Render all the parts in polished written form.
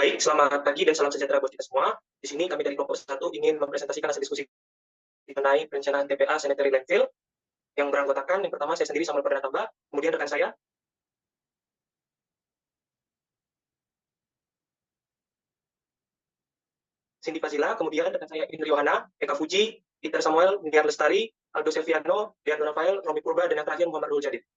Baik, selamat pagi dan salam sejahtera buat kita semua. Di sini kami dari kelompok 1 ingin mempresentasikan hasil diskusi mengenai perencanaan TPA Sanitary Landfill yang beranggotakan yang pertama saya sendiri Samuel Perdana Tamba, kemudian rekan saya Cindy Fazila, kemudian rekan saya Indri Yohana, Eka Fuji, Peter Samuel, Niar Lestari, Aldo Selviano, Leandro Rafael, Romi Purba, dan yang terakhir Muhammad Rul Jadid.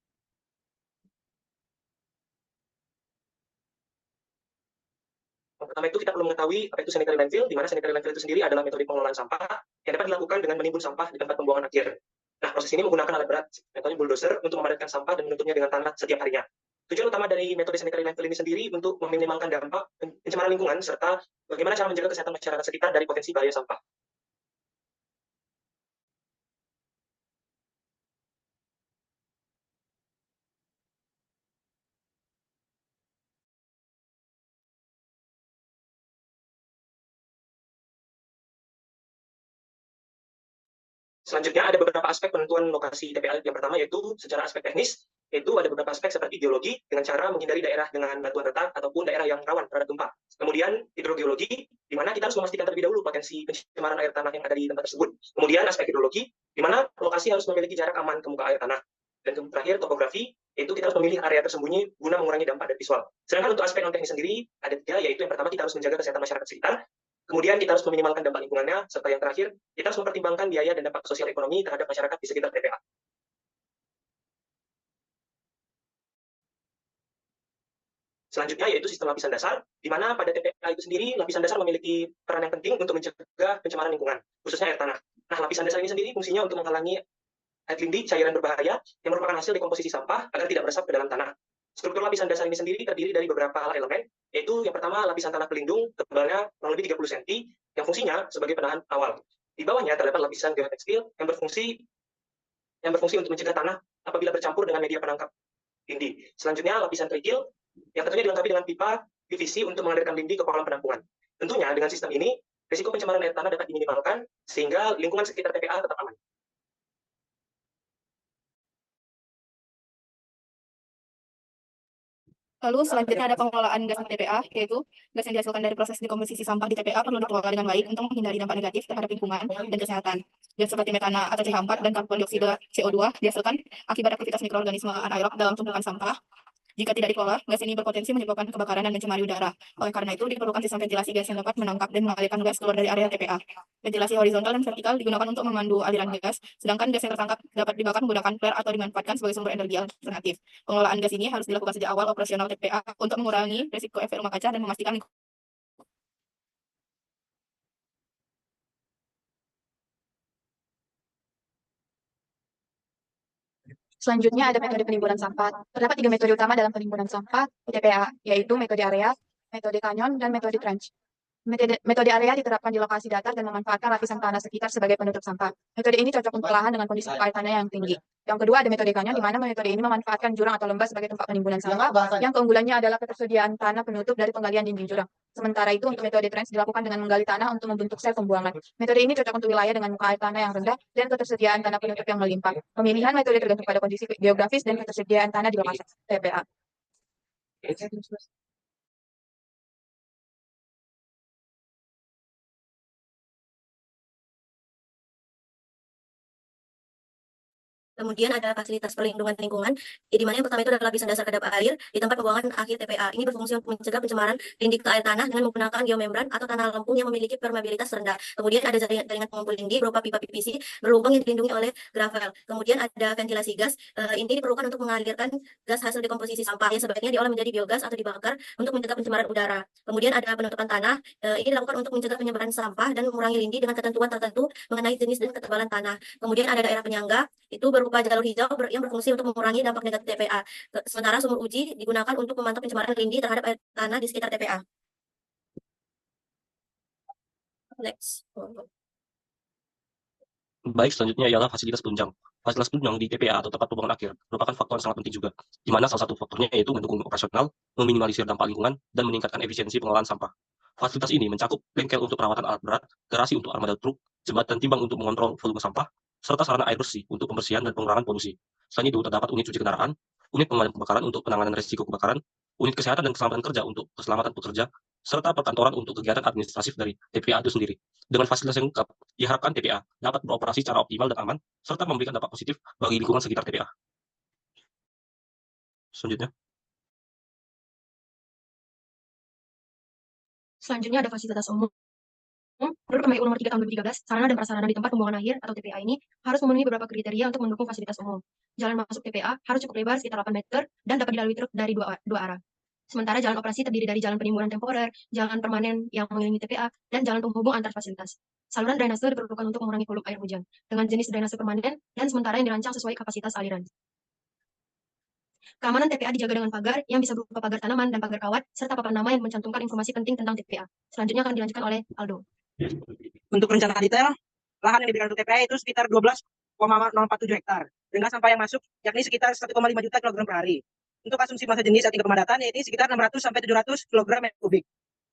Yang pertama itu kita perlu mengetahui apa itu sanitary landfill, di mana sanitary landfill itu sendiri adalah metode pengelolaan sampah yang dapat dilakukan dengan menimbun sampah di tempat pembuangan akhir. Nah, proses ini menggunakan alat berat, contohnya bulldozer, untuk memadatkan sampah dan menutupnya dengan tanah setiap harinya. Tujuan utama dari metode sanitary landfill ini sendiri untuk meminimalkan dampak pencemaran lingkungan serta bagaimana cara menjaga kesehatan masyarakat sekitar dari potensi bahaya sampah. Selanjutnya ada beberapa aspek penentuan lokasi TPA. Yang pertama yaitu secara aspek teknis, yaitu ada beberapa aspek seperti geologi dengan cara menghindari daerah dengan batuan retak ataupun daerah yang rawan terhadap gempa. Kemudian hidrogeologi, di mana kita harus memastikan terlebih dahulu potensi pencemaran air tanah yang ada di tempat tersebut. Kemudian aspek hidrologi, di mana lokasi harus memiliki jarak aman ke muka air tanah. Dan terakhir topografi, yaitu kita harus memilih area tersembunyi guna mengurangi dampak dari visual. Sedangkan untuk aspek non teknis sendiri ada 3, yaitu yang pertama kita harus menjaga kesehatan masyarakat sekitar. Kemudian kita harus meminimalkan dampak lingkungannya, serta yang terakhir, kita harus mempertimbangkan biaya dan dampak sosial ekonomi terhadap masyarakat di sekitar TPA. Selanjutnya yaitu sistem lapisan dasar, di mana pada TPA itu sendiri lapisan dasar memiliki peran yang penting untuk mencegah pencemaran lingkungan, khususnya air tanah. Nah, lapisan dasar ini sendiri fungsinya untuk menghalangi air lindi, cairan berbahaya yang merupakan hasil dekomposisi sampah agar tidak meresap ke dalam tanah. Struktur lapisan dasar ini sendiri terdiri dari beberapa elemen, yaitu yang pertama lapisan tanah pelindung tebalnya kurang lebih 30 cm yang fungsinya sebagai penahan awal. Di bawahnya terdapat lapisan geotekstil yang berfungsi untuk mencegah tanah apabila bercampur dengan media penangkap lindi. Selanjutnya lapisan kerikil yang tentunya dilengkapi dengan pipa PVC untuk mengalirkan lindi ke kolam penampungan. Tentunya dengan sistem ini risiko pencemaran air tanah dapat diminimalkan sehingga lingkungan sekitar TPA tetap aman. Lalu selanjutnya ada pengelolaan gas TPA, yaitu gas yang dihasilkan dari proses dekomposisi sampah di TPA perlu dikelola dengan baik untuk menghindari dampak negatif terhadap lingkungan dan kesehatan. Gas seperti metana atau CH4 dan karbon dioksida CO2 dihasilkan akibat aktivitas mikroorganisme anaerob dalam tumpukan sampah. Jika tidak dikelola, gas ini berpotensi menyebabkan kebakaran dan mencemari udara. Oleh karena itu, diperlukan sistem ventilasi gas yang dapat menangkap dan mengalirkan gas keluar dari area TPA. Ventilasi horizontal dan vertikal digunakan untuk memandu aliran gas, sedangkan gas yang tertangkap dapat dibakar menggunakan flare atau dimanfaatkan sebagai sumber energi alternatif. Pengelolaan gas ini harus dilakukan sejak awal operasional TPA untuk mengurangi risiko efek rumah kaca dan memastikan Selanjutnya ada metode penimbunan sampah. Terdapat 3 metode utama dalam penimbunan sampah di TPA, yaitu metode area, metode kanyon, dan metode trench. Metode area diterapkan di lokasi datar dan memanfaatkan lapisan tanah sekitar sebagai penutup sampah. Metode ini cocok untuk lahan dengan kondisi muka air tanah yang tinggi. Yang kedua ada metode kanyon, di mana metode ini memanfaatkan jurang atau lembah sebagai tempat penimbunan sampah. Yang keunggulannya adalah ketersediaan tanah penutup dari penggalian dinding jurang. Sementara itu untuk metode trench dilakukan dengan menggali tanah untuk membentuk sel pembuangan. Metode ini cocok untuk wilayah dengan muka air tanah yang rendah dan ketersediaan tanah penutup yang melimpah. Pemilihan metode tergantung pada kondisi geografis dan ketersediaan tanah di lokasi TPA. Kemudian ada fasilitas perlindungan lingkungan, di mana yang pertama itu adalah lapisan dasar kedap air di tempat pembuangan akhir TPA. Ini berfungsi untuk mencegah pencemaran lindi ke air tanah dengan menggunakan geomembran atau tanah lempung yang memiliki permeabilitas rendah. Kemudian ada jaringan pengumpul lindi berupa pipa PVC berlubang yang dilindungi oleh gravel. Kemudian ada ventilasi gas. Ini diperlukan untuk mengalirkan gas hasil dekomposisi sampah yang sebaiknya diolah menjadi biogas atau dibakar untuk mencegah pencemaran udara. Kemudian ada penutupan tanah. Ini dilakukan untuk mencegah penyebaran sampah dan mengurangi lindi dengan ketentuan tertentu mengenai jenis dan ketebalan tanah. Kemudian ada daerah penyangga, itu berupa jalur hijau yang berfungsi untuk mengurangi dampak negatif TPA. Sementara sumur uji digunakan untuk memantau pencemaran lindi terhadap air tanah di sekitar TPA. Next. Baik, selanjutnya ialah fasilitas penunjang. Fasilitas penunjang di TPA atau tempat pembuangan akhir merupakan faktor yang sangat penting juga, di mana salah satu faktornya yaitu mendukung operasional, meminimalisir dampak lingkungan, dan meningkatkan efisiensi pengelolaan sampah. Fasilitas ini mencakup bengkel untuk perawatan alat berat, garasi untuk armada truk, jembatan timbang untuk mengontrol volume sampah, serta sarana air bersih untuk pembersihan dan pengurangan polusi. Selain itu, terdapat unit cuci kendaraan, unit pemadam kebakaran untuk penanganan risiko kebakaran, unit kesehatan dan keselamatan kerja untuk keselamatan pekerja, serta perkantoran untuk kegiatan administratif dari TPA itu sendiri. Dengan fasilitas yang lengkap, diharapkan TPA dapat beroperasi secara optimal dan aman, serta memberikan dampak positif bagi lingkungan sekitar TPA. Selanjutnya. Selanjutnya ada fasilitas umum. Menurut KMU nomor 3 tahun 2013, sarana dan prasarana di tempat pembuangan akhir atau TPA ini harus memenuhi beberapa kriteria untuk mendukung fasilitas umum. Jalan masuk TPA harus cukup lebar sekitar 8 meter dan dapat dilalui truk dari dua arah. Sementara jalan operasi terdiri dari jalan penimbunan temporer, jalan permanen yang mengelilingi TPA, dan jalan penghubung antar fasilitas. Saluran drainase diperlukan untuk mengurangi volume air hujan, dengan jenis drainase permanen dan sementara yang dirancang sesuai kapasitas aliran. Keamanan TPA dijaga dengan pagar yang bisa berupa pagar tanaman dan pagar kawat, serta papan nama yang mencantumkan informasi penting tentang TPA. Selanjutnya akan dilanjutkan oleh Aldo. Untuk rencana detail, lahan yang diberikan untuk TPA itu sekitar 12,047 hektar, dengan sampah yang masuk yakni sekitar 1,5 juta kilogram per hari. Untuk asumsi massa jenis tingkat pemadatan yaitu sekitar 600 sampai 700 kilogram meter kubik.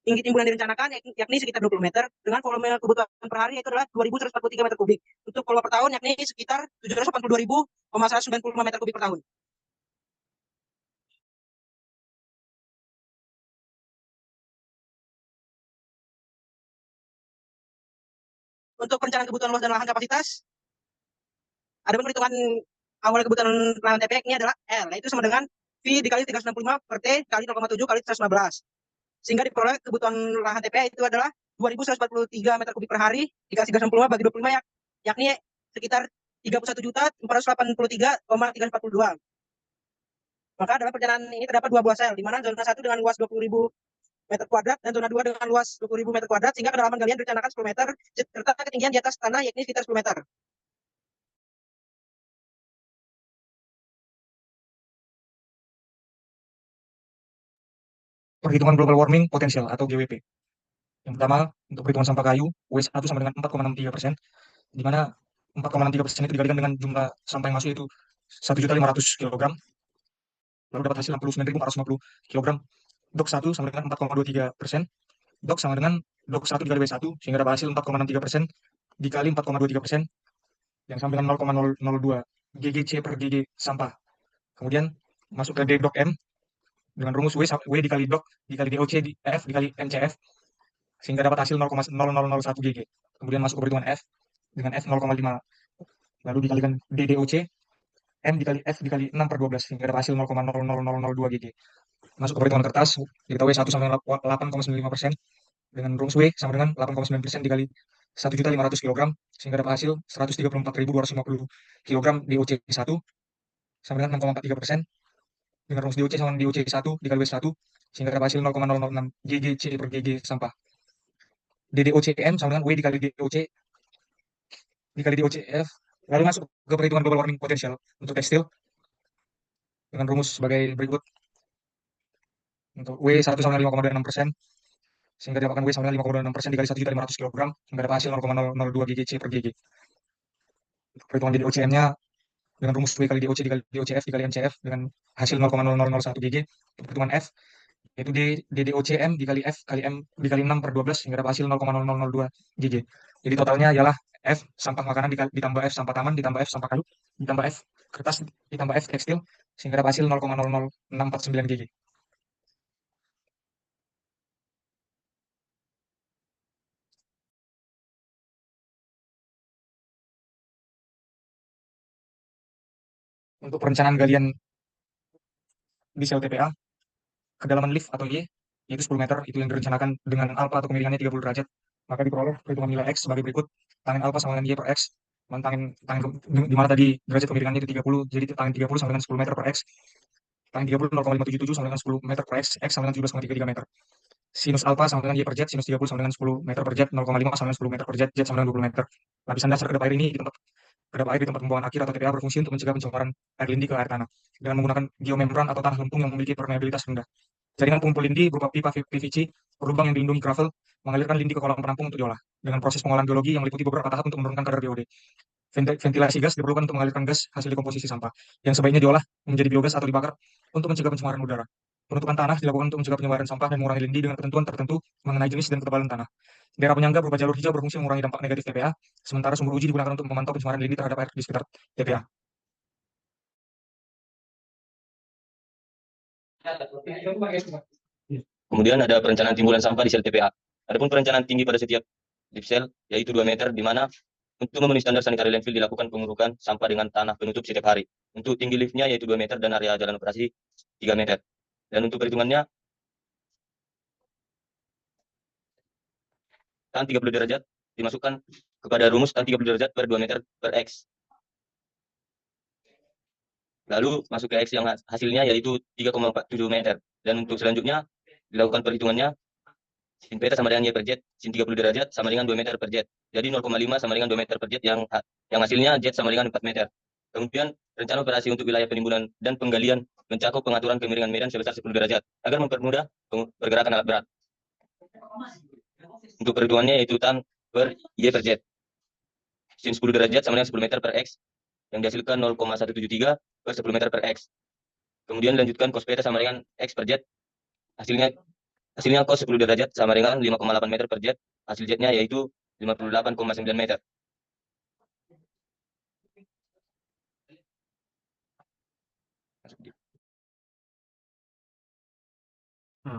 Tinggi timbunan direncanakan yakni sekitar 20 meter, dengan volume kebutuhan per hari itu adalah 2.143 meter kubik. Untuk volume per tahun yakni sekitar 782.195 meter kubik per tahun. Untuk perencanaan kebutuhan luas dan lahan kapasitas, ada perhitungan awal kebutuhan lahan TPA ini adalah L, yaitu sama dengan V dikali 365 per T kali 0,7 kali 115. Sehingga diperoleh kebutuhan lahan TPA itu adalah 2.143 meter kubik per hari dikali 365 bagi 25 yakni sekitar 31.483,342. Maka dalam perencanaan ini terdapat dua buah sel, di mana zona 1 dengan luas 20.000 meter kuadrat dan zona 2 dengan luas 20.000 meter kuadrat, sehingga kedalaman galian direncanakan 10 meter serta ketinggian di atas tanah yakni sekitar 10 meter. Perhitungan global warming potensial atau GWP. Yang pertama, untuk perhitungan sampah kayu, W1 sama dengan 4,63%, di mana 4,63% itu dikalikan dengan jumlah sampah yang masuk itu 1.500 kg, lalu dapat hasil 69.450 kg. Dok 1 sama dengan 4,23%, dok sama dengan dok 1 dikali W1, sehingga dapat hasil 4,63% dikali 4,23%, yang sama dengan 0,002 GGC per GG sampah. Kemudian masuk ke D dok M, dengan rumus W dikali dok dikali DOC F dikali MCF, sehingga dapat hasil 0,0001 GG. Kemudian masuk ke perhitungan F dengan F 0,5, lalu dikalikan DDOC M dikali F dikali 6/12, sehingga dapat hasil 0,00002 GG. Masuk ke perhitungan kertas, kita W1 sama dengan 8,95%, dengan rumus W sama dengan 8,9% dikali 1.500 kg, sehingga dapat hasil 134.250 kg DOC 1 sama dengan 6,43%, dengan rumus DOC sama dengan DOC 1 dikali W1, sehingga dapat hasil 0,006 GGC per GG sampah. DDOCM sama dengan W dikali DOC dikali DOCF. Lalu masuk ke perhitungan global warming potensial untuk tekstil dengan rumus sebagai berikut. Untuk W1 sama dengan 5,26%, sehingga didapatkan W sama dengan 5,26% dikali 1.500 kg, sehingga dapat hasil 0,002 GGC per GG. Untuk perhitungan DDOCM-nya dengan rumus W kali DOC dikali DOCF dikali MCF dengan hasil 0,0001 GG. Untuk perhitungan F, yaitu DDOCM dikali F kali M dikali 6/12, sehingga dapat hasil 0,0002 GG. Jadi totalnya ialah F sampah makanan ditambah F sampah taman ditambah F sampah kayu ditambah F kertas ditambah F tekstil, sehingga dapat hasil 0,00649 GG. Untuk perencanaan galian di sel TPA, kedalaman lift atau Y yaitu 10 meter, itu yang direncanakan dengan alfa atau kemiringannya 30 derajat. Maka diperoleh perhitungan nilai X sebagai berikut. Tangen alfa sama dengan Y per X, di mana tadi derajat kemiringannya itu 30, jadi tangen 30 sama dengan 10 meter per X. Tangen 30 0,577 sama dengan 10 meter per X, X sama dengan 17,33 meter. Sinus alfa sama dengan Y per Z, sinus 30 sama dengan 10 meter per Z, 0,5 sama dengan 10 meter per Z, Z sama dengan 20 meter. Lapisan dasar kedap air ini kedap air di tempat pembuangan akhir atau TPA berfungsi untuk mencegah pencemaran air lindi ke air tanah dengan menggunakan geomembran atau tanah lempung yang memiliki permeabilitas rendah. Jaringan pengumpul lindi berupa pipa PVC berlubang yang dilindungi gravel mengalirkan lindi ke kolam penampung untuk diolah dengan proses pengolahan geologi yang meliputi beberapa tahap untuk menurunkan kadar BOD. Ventilasi gas diperlukan untuk mengalirkan gas hasil dekomposisi sampah yang sebaiknya diolah menjadi biogas atau dibakar untuk mencegah pencemaran udara. Penutupan tanah dilakukan untuk mencegah penyebaran sampah dan mengurangi lindi dengan ketentuan tertentu mengenai jenis dan ketebalan tanah. Daerah penyangga berupa jalur hijau berfungsi mengurangi dampak negatif TPA, sementara sumber uji digunakan untuk memantau pencemaran lindi terhadap air di sekitar TPA. Kemudian ada perencanaan timbulan sampah di sel TPA. Adapun perencanaan tinggi pada setiap lip sel yaitu 2 meter, di mana untuk memenuhi standar sanitary landfill dilakukan pengurukan sampah dengan tanah penutup setiap hari. Untuk tinggi liftnya yaitu 2 meter dan area jalan operasi 3 meter. Dan untuk perhitungannya, tan 30 derajat dimasukkan kepada rumus tan 30 derajat per 2 meter per X. Lalu masuk ke X yang hasilnya yaitu 3,47 meter. Dan untuk selanjutnya dilakukan perhitungannya, sin beta sama dengan Y per Z, sin 30 derajat sama dengan 2 meter per Z. Jadi 0,5 sama dengan 2 meter per Z yang hasilnya Z sama dengan 4 meter. Kemudian rencana operasi untuk wilayah penimbunan dan penggalian mencakup pengaturan kemiringan medan sebesar 10 derajat agar mempermudah pergerakan alat berat. Untuk perhitungannya yaitu tan per Y per Z. Sin 10 derajat sama dengan 10 meter per X yang dihasilkan 0,173 per 10 meter per X. Kemudian lanjutkan cos beta sama dengan X per Z. Hasilnya cos 10 derajat sama dengan 5,8 meter per Z. Hasil Z-nya yaitu 58,9 meter.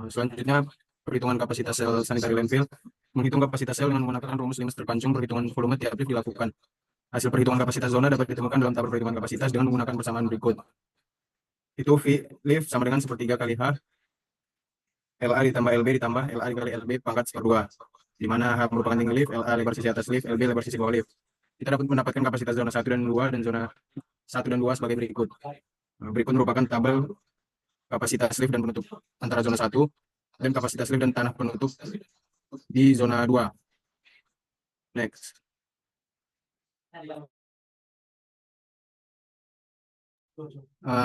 Selanjutnya, perhitungan kapasitas sel sanitary landfill. Menghitung kapasitas sel dengan menggunakan rumus limas terpancung, perhitungan volume tiap lift dilakukan. Hasil perhitungan kapasitas zona dapat ditemukan dalam tabel perhitungan kapasitas dengan menggunakan persamaan berikut. Itu V lift sama dengan 1/3 kali H, LA ditambah LB ditambah LA kali LB pangkat 1/2, di mana H merupakan tinggi lift, LA lebar sisi atas lift, LB lebar sisi bawah lift. Kita dapat mendapatkan kapasitas zona 1 dan 2 dan zona 1 dan 2 sebagai berikut. Berikut merupakan tabel kapasitas lift dan penutup antara zona 1 dan kapasitas lift dan tanah penutup di zona 2. Next.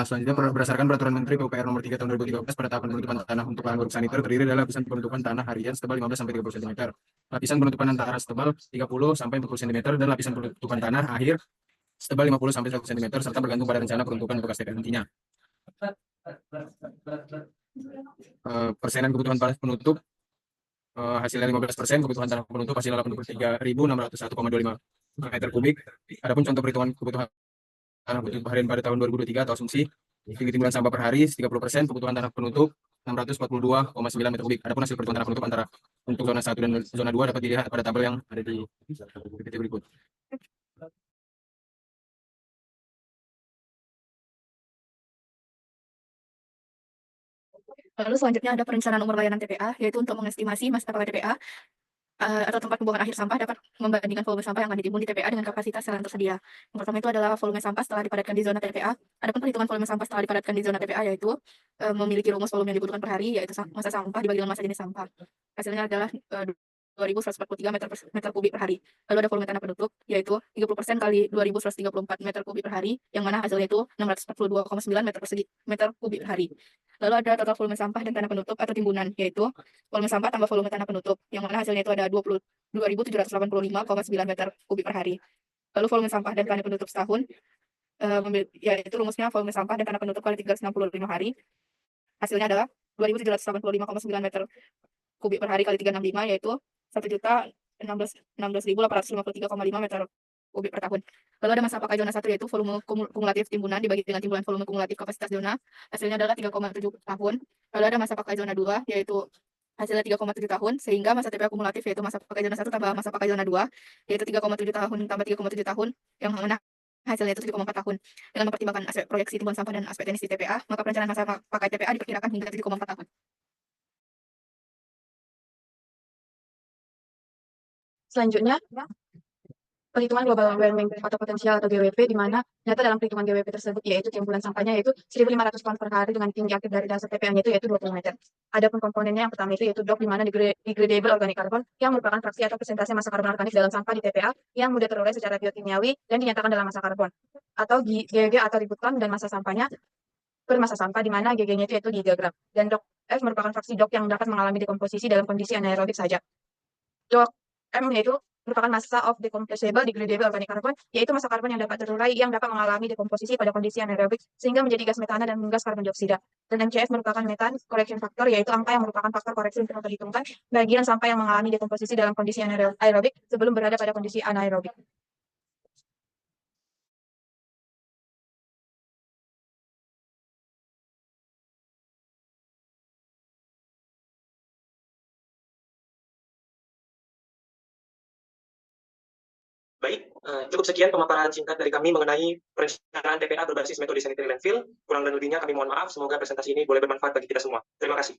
Selanjutnya, berdasarkan Peraturan Menteri PUPR Nomor 3 Tahun 2013, pada tahapan penutupan tanah untuk lahan work saniter terdiri dari lapisan penutupan tanah harian setebal 15-30 cm, lapisan penutupan antara setebal 30-40 cm, dan lapisan penutupan tanah akhir setebal 50-100 cm, serta bergantung pada rencana peruntukan untuk STP nantinya. Persenan kebutuhan tanah penutup hasilnya 15%, kebutuhan tanah penutup hasilnya 83.601,25 meter kubik. Adapun contoh perhitungan kebutuhan tanah penutup harian pada tahun 2023 atau asumsi tinggi timbulan sampah per hari 30%, kebutuhan tanah penutup 642,9 meter kubik. Adapun hasil perhitungan tanah penutup antara untuk zona 1 dan zona 2 dapat dilihat pada tabel yang ada di PPT berikut. Lalu selanjutnya ada perencanaan umur layanan TPA, yaitu untuk mengestimasi masa pakai TPA atau tempat pembuangan akhir sampah dapat membandingkan volume sampah yang akan ditimbun di TPA dengan kapasitas yang tersedia. Yang pertama itu adalah volume sampah setelah dipadatkan di zona TPA. Adapun perhitungan volume sampah setelah dipadatkan di zona TPA yaitu memiliki rumus volume yang dibutuhkan per hari, yaitu massa sampah dibagi dengan massa jenis sampah. Hasilnya adalah 2.143 meter kubik per hari. Lalu ada volume tanah penutup, yaitu 30% kali 2.134 meter kubik per hari, yang mana hasilnya itu 642,9 meter kubik per hari. Lalu ada total volume sampah dan tanah penutup atau timbunan, yaitu volume sampah tambah volume tanah penutup, yang mana hasilnya itu ada 22.785,9 meter kubik per hari. Lalu volume sampah dan tanah penutup setahun, yaitu rumusnya volume sampah dan tanah penutup kali 365 hari, hasilnya adalah 2.785,9 meter kubik per hari kali 365, yaitu 1.016.853,5 meter kubik per tahun. Lalu ada masa pakai zona 1, yaitu volume kumulatif timbunan dibagi dengan timbulan volume kumulatif kapasitas zona, hasilnya adalah 3,7 tahun. Lalu ada masa pakai zona 2, yaitu hasilnya 3,7 tahun, sehingga masa TPA kumulatif yaitu masa pakai zona 1 tambah masa pakai zona 2, yaitu 3,7 tahun tambah 3,7 tahun, yang mana hasilnya itu 7,4 tahun. Dengan mempertimbangkan aspek proyeksi timbunan sampah dan aspek teknis di TPA, maka perencanaan masa pakai TPA diperkirakan hingga 7,4 tahun. Selanjutnya, perhitungan global warming atau potensial atau GWP, di mana nyata dalam perhitungan GWP tersebut yaitu timbulan sampahnya yaitu 1.500 ton per hari dengan tinggi akhir dari dasar TPA-nya itu yaitu 20 meter. Adapun komponennya yang pertama itu yaitu DOC, di mana degradable organic carbon, yang merupakan fraksi atau persentase massa karbon organik dalam sampah di TPA yang mudah terurai secara biokimiawi dan dinyatakan dalam massa karbon, atau GG atau ribu ton, dan massa sampahnya per massa sampah, di mana GG-nya itu yaitu gigagram. Dan DOC F merupakan fraksi DOC yang dapat mengalami dekomposisi dalam kondisi anaerobik saja. DOC M yaitu merupakan massa of decomposable degradable organic carbon, yaitu massa karbon yang dapat terurai yang dapat mengalami dekomposisi pada kondisi anaerobik sehingga menjadi gas metana dan gas karbon dioksida. Dan MCF merupakan metan correction factor, yaitu angka yang merupakan faktor koreksi untuk memperhitungkan bagian sampah yang mengalami dekomposisi dalam kondisi anaerobik sebelum berada pada kondisi anaerobik. Baik, cukup sekian pemaparan singkat dari kami mengenai perencanaan TPA berbasis metode sanitary landfill. Kurang dan lebihnya kami mohon maaf. Semoga presentasi ini boleh bermanfaat bagi kita semua. Terima kasih.